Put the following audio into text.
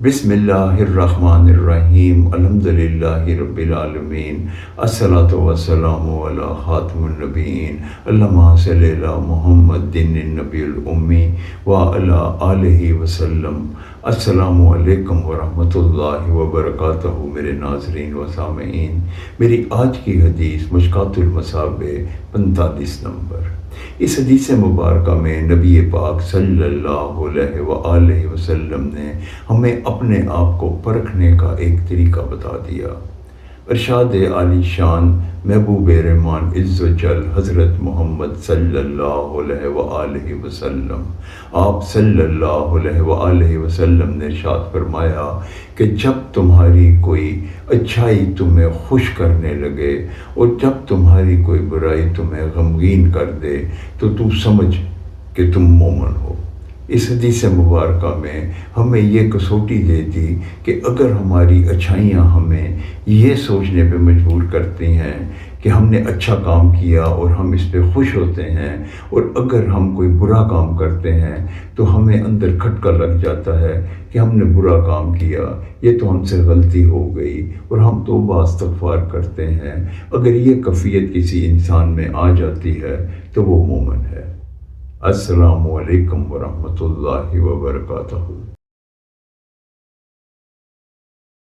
बिस्मिल्लाहिर्रहमानिर्रहीम अल्हम्दुलिल्लाहि रब्बिल आलमीन अस्सलातु वस्सलामु अला खातिमुन नबिय्यीन अल्लाहुम्मा सल्लि अला मुहम्मदिन नबियुल उम्मी व अला आलिहि वसल्लम। अस्सलामु अलैकुम व रहमतुल्लाहि व बरकातहू। मेरे नाज़रीन व सामीईन, मेरी आज की हदीस मुश्कातुल मसाबे 45 नंबर। इस हदीस मुबारक में नबी पाक सल्लल्लाहु अलैहि वसल्लम ने हमें अपने आप को परखने का एक तरीका बता दिया। इरशाद आली शान महबूब रहमान इज़्ज़तुल हज़रत मोहम्मद सल्लल्लाहु अलैहि वसल्लम, आप सल्लल्लाहु अलैहि वसल्लम ने इरशाद फरमाया कि जब तुम्हारी कोई अच्छाई तुम्हें खुश करने लगे और जब तुम्हारी कोई बुराई तुम्हें गमगीन कर दे तो तू समझ कि तुम मोमिन हो। इस हदीस मुबारक में हमें ये कसौटी दे दी कि अगर हमारी अच्छाइयाँ हमें ये सोचने पे मजबूर करती हैं कि हमने अच्छा काम किया और हम इस पे खुश होते हैं, और अगर हम कोई बुरा काम करते हैं तो हमें अंदर खटका लग जाता है कि हमने बुरा काम किया, ये तो हमसे गलती हो गई, और हम तौबा इस्तग़फ़ार करते हैं। अगर ये कैफियत किसी इंसान में आ जाती है तो वो मोमिन है। अस्सलामु अलैकुम व रहमतुल्लाहि व बरकातहू।